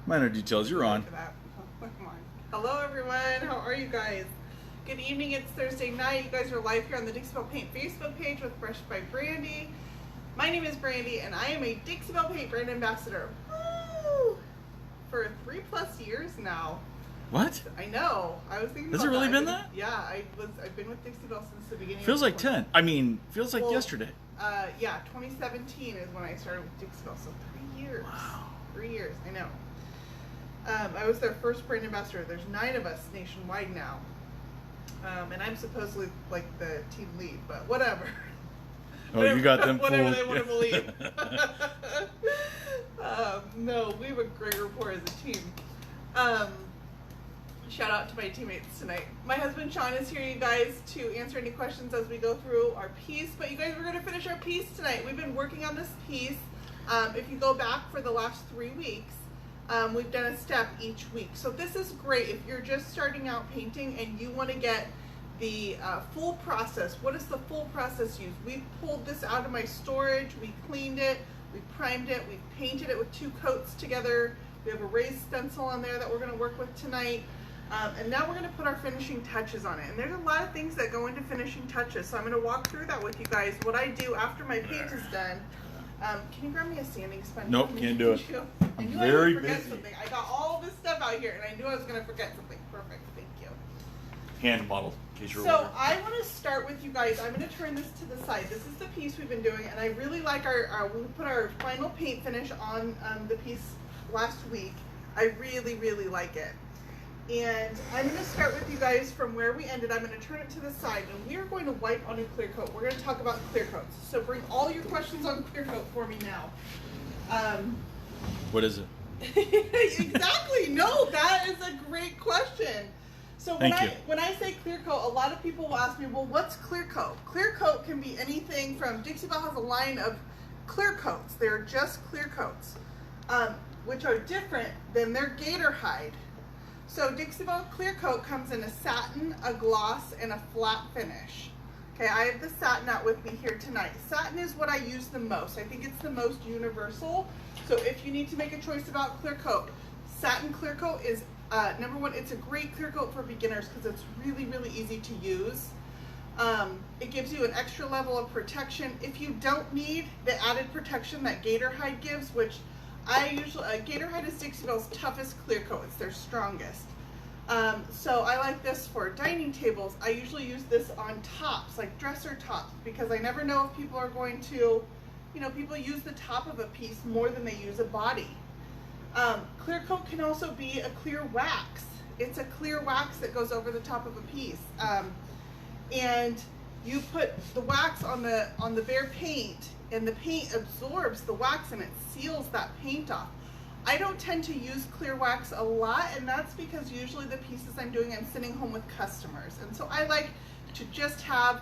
Minor details, you're on. Come on. Hello everyone, how are you guys? Good evening, it's Thursday night. You guys are live here on the Dixie Belle Paint Facebook page with Brushed by Brandy. My name is Brandy and I am a Dixie Belle Paint brand ambassador. Woo! For 3+ years now. What? I know. I was thinking Has about it really that. been that? Yeah, I've been with Dixie Belle since the beginning. Feels of like 10. I mean, feels like yesterday. Yeah, 2017 is when I started with Dixie Belle, so 3 years. Wow. 3 years, I know. I was their first brand ambassador. There's 9 of us nationwide now. And I'm supposedly like the team lead, but whatever. Oh, you got them whatever fooled. they want to believe. No, we have a great rapport as a team. Shout out to my teammates tonight. My husband Sean is here, you guys, to answer any questions as we go through our piece. But you guys, we're going to finish our piece tonight. We've been working on this piece. If you go back for the last 3 weeks, we've done a step each week. So this is great if you're just starting out painting and you want to get the full process. What is the full process used? We pulled this out of my storage, we cleaned it, we primed it, we painted it with 2 coats together. We have a raised stencil on there that we're going to work with tonight. And now we're going to put our finishing touches on it. And there's a lot of things that go into finishing touches. So I'm going to walk through that with you guys. What I do after my paint is done. Can you grab me a sanding sponge? Nope, can't do it. I'm very forget busy. something. I got all this stuff out here, and I knew I was going to forget something. Perfect. Thank you. Hand model, in case you're So wondering. I want to start with you guys. I'm going to turn this to the side. This is the piece we've been doing, and I really like we put our final paint finish on the piece last week. I really, really like it. And I'm going to start with you guys from where we ended. I'm going to turn it to the side, and we are going to wipe on a clear coat. We're going to talk about clear coats. So bring all your questions on clear coat for me now. What is it? Exactly. No, that is a great question. So when I say clear coat, a lot of people will ask me, well, what's clear coat? Clear coat can be anything from, Dixie Belle has a line of clear coats. They're just clear coats, which are different than their Gator hide. So Dixie Belle Clear Coat comes in a satin, a gloss, and a flat finish. Okay, I have the satin out with me here tonight. Satin is what I use the most. I think it's the most universal. So if you need to make a choice about clear coat, satin clear coat is number one. It's a great clear coat for beginners because it's really, really easy to use. It gives you an extra level of protection. If you don't need the added protection that Gator hide gives, which Gator hide is Dixie Belle's toughest clear coat. It's their strongest. So I like this for dining tables. I usually use this on tops, like dresser tops, because I never know if people are going to, people use the top of a piece more than they use a body. Clear coat can also be a clear wax. It's a clear wax that goes over the top of a piece. And you put the wax on the bare paint, and the paint absorbs the wax and it seals that paint off. I don't tend to use clear wax a lot, and that's because usually the pieces I'm doing, I'm sitting home with customers. And so I like to just have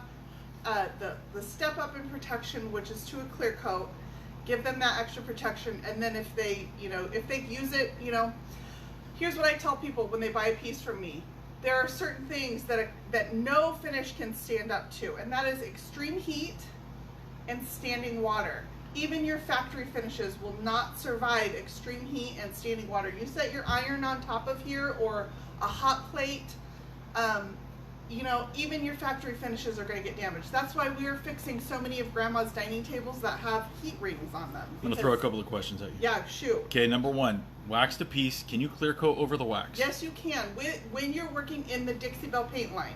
the step up in protection, which is to a clear coat, give them that extra protection, and then if they use it, here's what I tell people when they buy a piece from me. There are certain things that no finish can stand up to, and that is extreme heat and standing water. Even your factory finishes will not survive extreme heat and standing water. You set your iron on top of here or a hot plate, even your factory finishes are going to get damaged. That's why we are fixing so many of Grandma's dining tables that have heat rings on them. I'm going to throw a couple of questions at you. Yeah, shoot. Okay, number one, waxed a piece. Can you clear coat over the wax? Yes, you can. When you're working in the Dixie Belle paint line.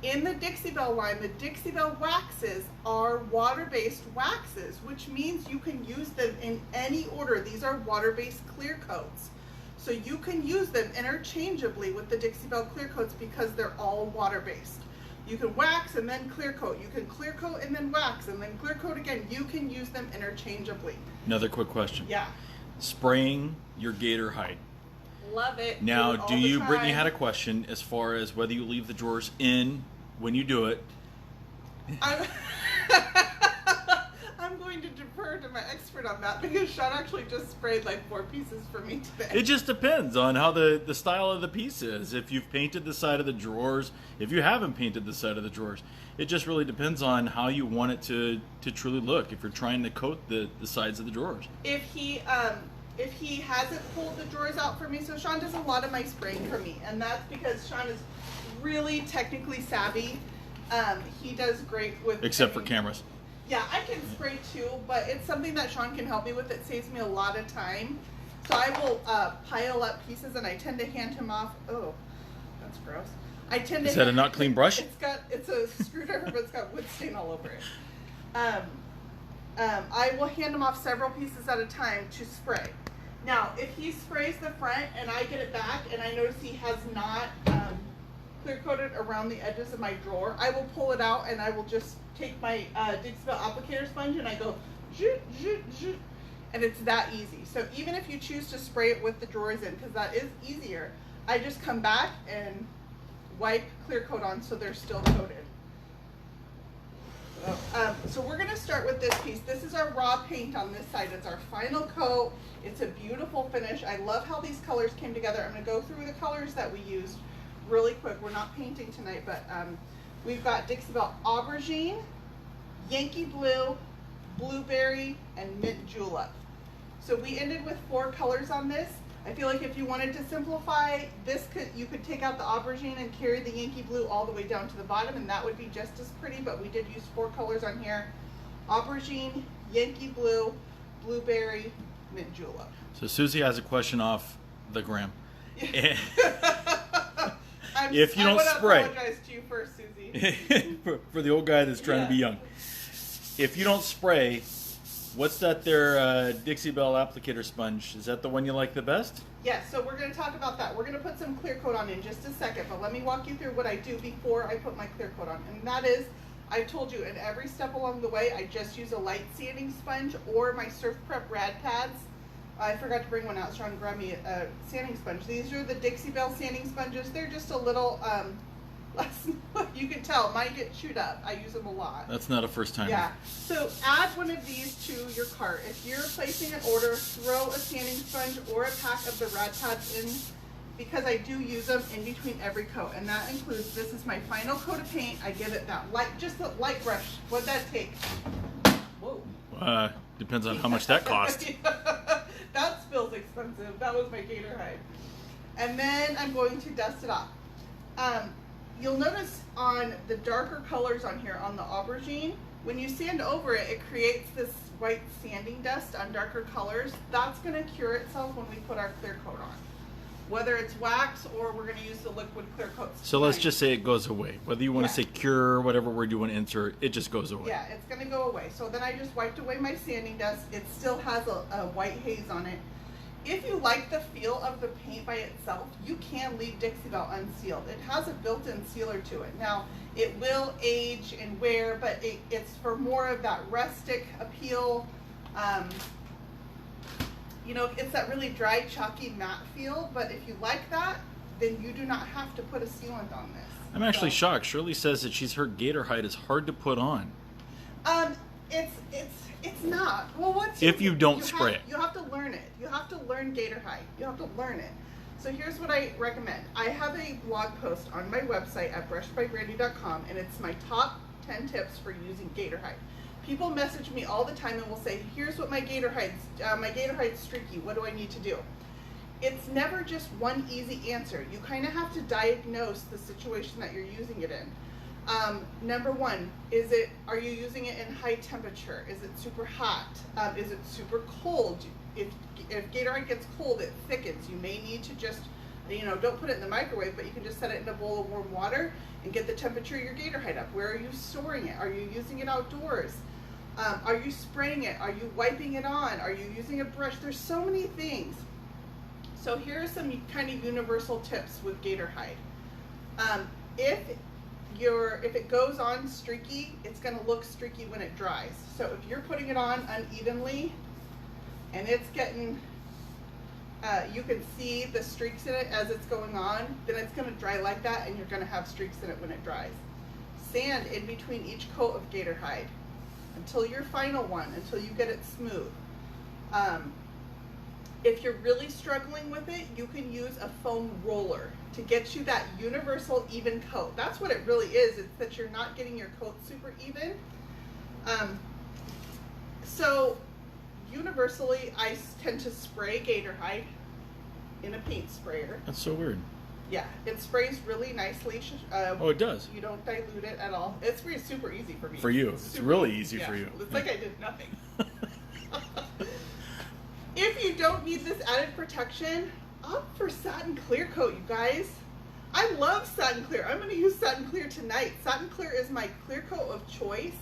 In the Dixie Belle line, the Dixie Belle waxes are water-based waxes, which means you can use them in any order. These are water-based clear coats. So you can use them interchangeably with the Dixie Belle clear coats because they're all water-based. You can wax and then clear coat. You can clear coat and then wax and then clear coat again. You can use them interchangeably. Another quick question. Yeah. Spraying your Gator hide. Love it. Now, Brittany had a a question as far as whether you leave the drawers in when you do it. I'm going to defer to my expert on that because Sean actually just sprayed like 4 pieces for me today. It just depends on how the style of the piece is. If you've painted the side of the drawers, if you haven't painted the side of the drawers, it just really depends on how you want it to truly look. If you're trying to coat the sides of the drawers. If he if he hasn't pulled the drawers out for me, so Sean does a lot of my spraying for me, and that's because Sean is really technically savvy. He does great with... Except for cameras. Yeah, I can spray too, but it's something that Sean can help me with. It saves me a lot of time. So I will pile up pieces, and I tend to hand him off. Oh, that's gross. I tend to... Is that a not clean brush? It's a screwdriver, but it's got wood stain all over it. I will hand him off several pieces at a time to spray. Now, if he sprays the front and I get it back and I notice he has not clear coated around the edges of my drawer, I will pull it out and I will just take my Dixie Belle applicator sponge and I go zoot, zoot, zoot, and it's that easy. So even if you choose to spray it with the drawers in, because that is easier, I just come back and wipe clear coat on so they're still coated. So we're going to start with this piece. This is our raw paint on this side. It's our final coat. It's a beautiful finish. I love how these colors came together. I'm going to go through the colors that we used really quick. We're not painting tonight, but we've got Dixie Belle Aubergine, Yankee Blue, Blueberry, and Mint Julep. So we ended with 4 colors on this. I feel like if you wanted to simplify this, you could take out the aubergine and carry the Yankee Blue all the way down to the bottom, and that would be just as pretty, but we did use 4 colors on here. Aubergine, Yankee Blue, Blueberry, Mint Julep. So Susie has a question off the gram. If you don't spray... I want to apologize to you first, Susie. for the old guy that's trying to be young. If you don't spray... What's that there Dixie Belle applicator sponge? Is that the one you like the best? Yes, so we're going to talk about that. We're going to put some clear coat on in just a second, but let me walk you through what I do before I put my clear coat on. And that is, I've told you, in every step along the way, I just use a light sanding sponge or my Surf Prep rad pads. I forgot to bring one out. Sean grabbed me a sanding sponge. These are the Dixie Belle sanding sponges. They're just a little... you can tell mine get chewed up. I use them a lot. That's not a first time. Yeah. So add one of these to your cart. If you're placing an order, throw a sanding sponge or a pack of the rad pads in, because I do use them in between every coat, and that includes, this is my final coat of paint. I give it that light, just a light brush. What'd that take? Whoa. Depends on how much that cost. That spill's expensive. That was my Gator hide. And then I'm going to dust it off. You'll notice on the darker colors on here, on the aubergine, when you sand over it, it creates this white sanding dust on darker colors. That's going to cure itself when we put our clear coat on. Whether it's wax or we're going to use the liquid clear coat. So let's just say it goes away. Whether you want to say cure or whatever word you want to insert, it just goes away. Yeah, it's going to go away. So then I just wiped away my sanding dust. It still has a white haze on it. If you like the feel of the paint by itself, you can leave Dixie Belle unsealed. It has a built-in sealer to it. Now, it will age and wear, but it's for more of that rustic appeal. You know, it's that really dry, chalky, matte feel, but if you like that, then you do not have to put a sealant on this. I'm actually shocked. Shirley says that she's heard Gator hide is hard to put on. It's not. Well, if you don't spray it. You have to learn it. You have to learn Gator hide. You have to learn it. So here's what I recommend. I have a blog post on my website at brushedbybrandy.com, and it's my top 10 tips for using Gator hide. People message me all the time and will say, here's what my Gator hide's streaky. What do I need to do? It's never just one easy answer. You kind of have to diagnose the situation that you're using it in. Number one, are you using it in high temperature? Is it super hot? Is it super cold? If Gatorade gets cold, it thickens. You may need to just, don't put it in the microwave, but you can just set it in a bowl of warm water and get the temperature of your Gatorade up. Where are you storing it? Are you using it outdoors? Are you spraying it? Are you wiping it on? Are you using a brush? There's so many things. So here are some kind of universal tips with Gator hide. If it goes on streaky, it's going to look streaky when it dries. So if you're putting it on unevenly and it's getting, you can see the streaks in it as it's going on, then it's going to dry like that and you're going to have streaks in it when it dries. Sand in between each coat of Gator hide until your final one, until you get it smooth. If you're really struggling with it, you can use a foam roller to get you that universal even coat. That's what it really is. It's that you're not getting your coat super even. So universally, I tend to spray Gator hide in a paint sprayer. That's so weird. Yeah, it sprays really nicely. Oh, it does? You don't dilute it at all. It sprays super easy for me. For you. It's really easy for you. It's like I did nothing. If you don't need this added protection, opt for Satin Clear Coat, you guys. I love Satin Clear. I'm going to use Satin Clear tonight. Satin Clear is my clear coat of choice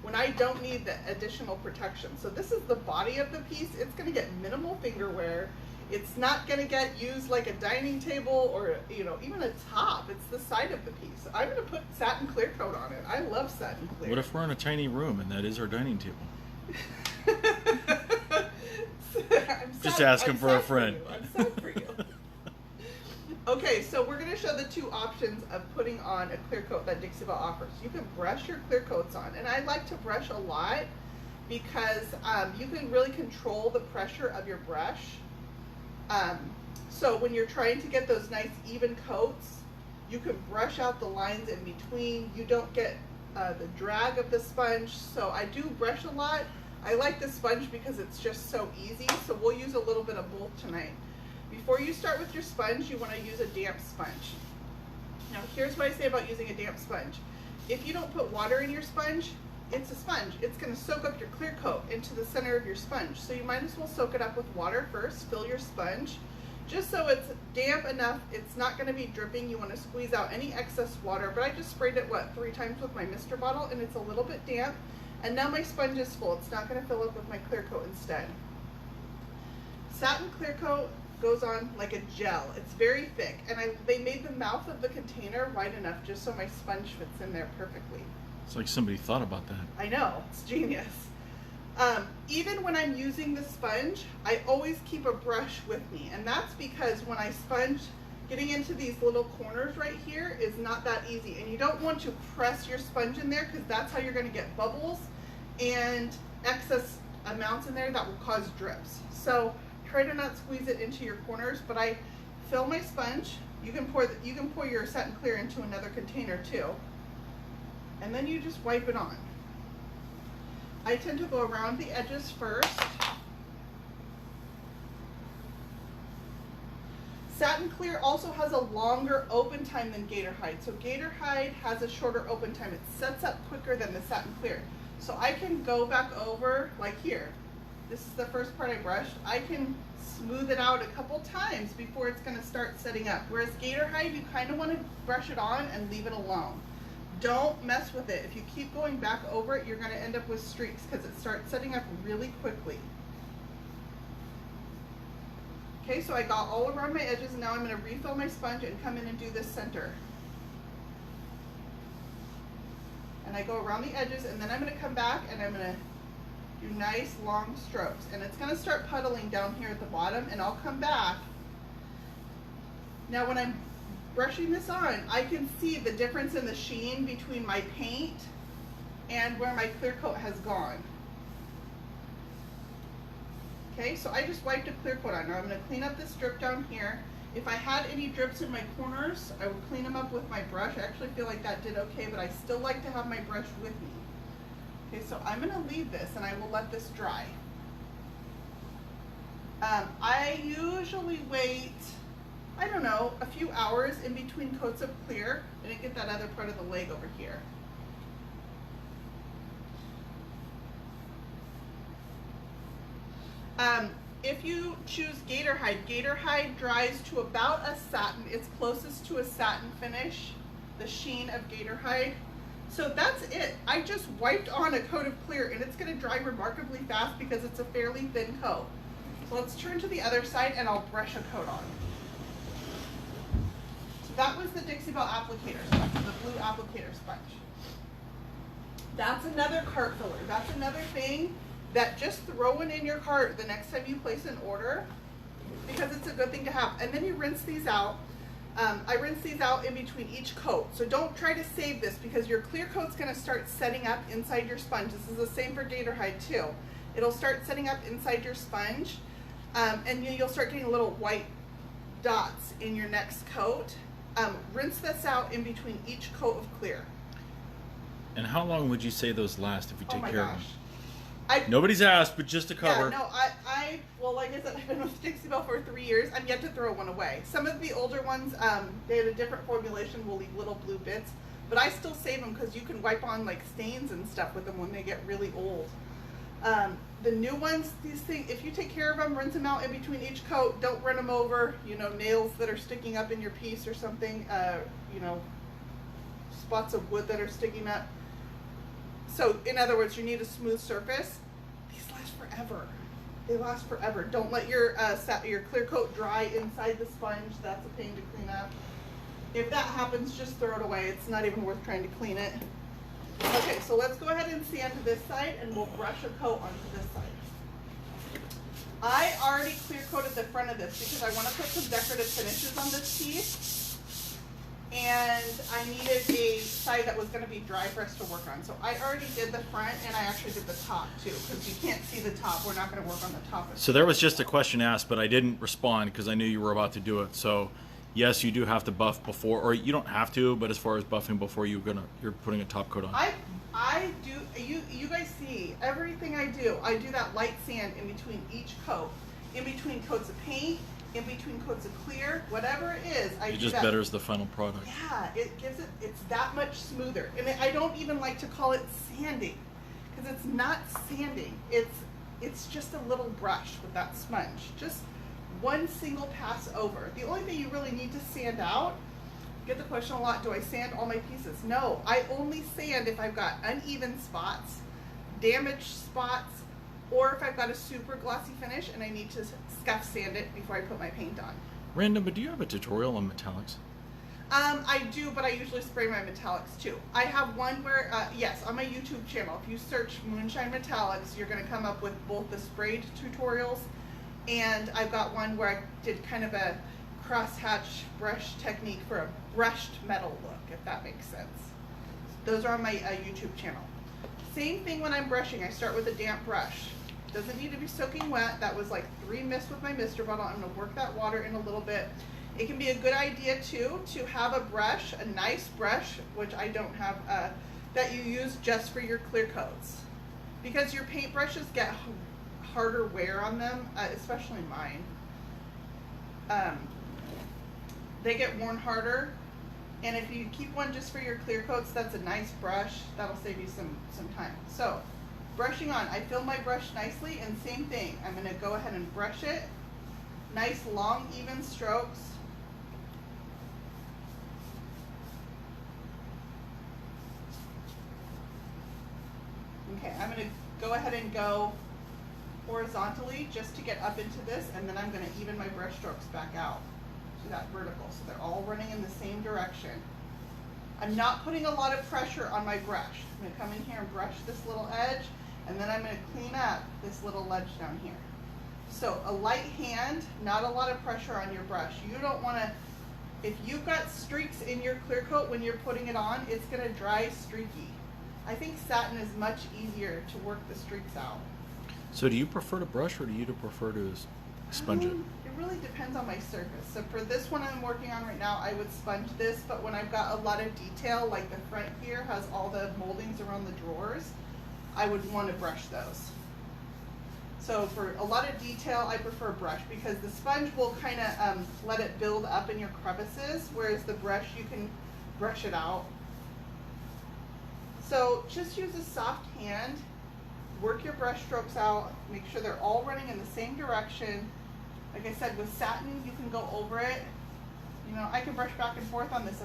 when I don't need the additional protection. So this is the body of the piece. It's going to get minimal finger wear. It's not going to get used like a dining table or, you know, even a top. It's the side of the piece. I'm going to put Satin Clear Coat on it. I love Satin Clear. What if we're in a tiny room and that is our dining table? Just asking for a friend. I'm sad for you. Okay, so we're going to show the two options of putting on a clear coat that Dixie Belle offers. You can brush your clear coats on, and I like to brush a lot because you can really control the pressure of your brush. So when you're trying to get those nice even coats, you can brush out the lines in between. You don't get the drag of the sponge. So I do brush a lot. I like the sponge because it's just so easy. So we'll use a little bit of both tonight. Before you start with your sponge, you want to use a damp sponge. Now here's what I say about using a damp sponge. If you don't put water in your sponge, it's a sponge. It's going to soak up your clear coat into the center of your sponge. So you might as well soak it up with water first, fill your sponge, just so it's damp enough. It's not going to be dripping. You want to squeeze out any excess water, but I just sprayed it, 3 times with my mister bottle, and it's a little bit damp. And now my sponge is full. It's not going to fill up with my clear coat instead. Satin Clear Coat goes on like a gel. It's very thick, and they made the mouth of the container wide enough just so my sponge fits in there perfectly. It's like somebody thought about that. I know, it's genius. Even when I'm using the sponge, I always keep a brush with me, and that's because when I sponge, getting into these little corners right here is not that easy, and you don't want to press your sponge in there because that's how you're going to get bubbles and excess amounts in there that will cause drips. So try to not squeeze it into your corners, but I fill my sponge. You can pour your Satin Clear into another container too, and then you just wipe it on. I tend to go around the edges first. Satin Clear also has a longer open time than Gator Hide. So Gator Hide has a shorter open time. It sets up quicker than the Satin Clear. So I can go back over, like here. This is the first part I brushed. I can smooth it out a couple times before it's going to start setting up. Whereas Gator Hide, you kind of want to brush it on and leave it alone. Don't mess with it. If you keep going back over it, you're going to end up with streaks because it starts setting up really quickly. Okay, so I got all around my edges, and now I'm going to refill my sponge and come in and do this center. And I go around the edges, and then I'm going to come back and I'm going to do nice long strokes. And it's going to start puddling down here at the bottom, and I'll come back. Now when I'm brushing this on, I can see the difference in the sheen between my paint and where my clear coat has gone. Okay, so I just wiped a clear coat on. Now I'm going to clean up this drip down here. If I had any drips in my corners, I would clean them up with my brush. I actually feel like that did okay, but I still like to have my brush with me. Okay, so I'm going to leave this and I will let this dry. I usually wait, I don't know, a few hours in between coats of clear. I didn't get that other part of the leg over here. If you choose Gator Hide dries to about a satin. It's closest to a satin finish, the sheen of Gator Hide. So that's it. I just wiped on a coat of clear, and it's going to dry remarkably fast because it's a fairly thin coat. So let's turn to the other side and I'll brush a coat on. So that was the Dixie Belle applicator sponge, the blue applicator sponge. That's another cart filler. That's another thing that just throw it in your cart the next time you place an order because it's a good thing to have. And then you rinse these out. I rinse these out in between each coat. So don't try to save this because your clear coat's going to start setting up inside your sponge. This is the same for Gator Hide too. It'll start setting up inside your sponge, and you'll start getting little white dots in your next coat. Rinse this out in between each coat of clear. And how long would you say those last if you take care of them? Nobody's asked, but just to cover. Yeah, no, well, like I said, I've been with Dixie Belle for 3 years. I'm yet to throw one away. Some of the older ones, they had a different formulation, will leave little blue bits, but I still save them because you can wipe on like stains and stuff with them when they get really old. The new ones, these things, if you take care of them, rinse them out in between each coat, don't run them over, you know, nails that are sticking up in your piece or something, you know, spots of wood that are sticking up. So, in other words, you need a smooth surface. These last forever. They last forever. Don't let your clear coat dry inside the sponge. That's a pain to clean up. If that happens, just throw it away. It's not even worth trying to clean it. Okay, so let's go ahead and sand this side, and we'll brush a coat onto this side. I already clear coated the front of this because I want to put some decorative finishes on this piece, and I needed a side that was going to be dry for us to work on. So I already did the front, and I actually did the top too, because you can't see the top. We're not going to work on the top. So there was just a question asked, but I didn't respond because I knew you were about to do it. So yes, you do have to buff before, or you don't have to, but as far as buffing before you're putting a top coat on. I do, you guys see everything I do. I do that light sand in between each coat, in between coats of paint, in between coats of clear, whatever it is. It just betters the final product. Yeah, it's that much smoother. And I don't even like to call it sanding, because it's not sanding. It's just a little brush with that sponge. Just one single pass over. The only thing you really need to sand out, get the question a lot, do I sand all my pieces? No, I only sand if I've got uneven spots, damaged spots, or if I've got a super glossy finish and I need to scuff sand it before I put my paint on. Random, but do you have a tutorial on metallics? I do, but I usually spray my metallics too. I have one where, yes, on my YouTube channel, if you search Moonshine Metallics, you're going to come up with both the sprayed tutorials, and I've got one where I did kind of a crosshatch brush technique for a brushed metal look, if that makes sense. Those are on my YouTube channel. Same thing when I'm brushing. I start with a damp brush. Doesn't need to be soaking wet. That was like 3 mists with my mister bottle. I'm going to work that water in a little bit. It can be a good idea too to have a brush, a nice brush, which I don't have, that you use just for your clear coats, because your paint brushes get harder wear on them, especially mine. They get worn harder, and if you keep one just for your clear coats, that's a nice brush. That'll save you some time. So, brushing on, I fill my brush nicely, and same thing. I'm going to go ahead and brush it. Nice long even strokes. Okay, I'm going to go ahead and go horizontally just to get up into this, and then I'm going to even my brush strokes back out to that vertical, so they're all running in the same direction. I'm not putting a lot of pressure on my brush. I'm going to come in here and brush this little edge, and then I'm going to clean up this little ledge down here. So a light hand, not a lot of pressure on your brush. You don't want to, if you've got streaks in your clear coat when you're putting it on, it's going to dry streaky. I think satin is much easier to work the streaks out. So do you prefer to brush, or do you prefer to sponge it? It really depends on my surface. So for this one I'm working on right now, I would sponge this, but when I've got a lot of detail, like the front here has all the moldings around the drawers, I would want to brush those. So for a lot of detail, I prefer brush, because the sponge will kind of let it build up in your crevices, whereas the brush, you can brush it out. So just use a soft hand, work your brush strokes out, make sure they're all running in the same direction. Like I said, with satin, you can go over it. You know, I can brush back and forth on this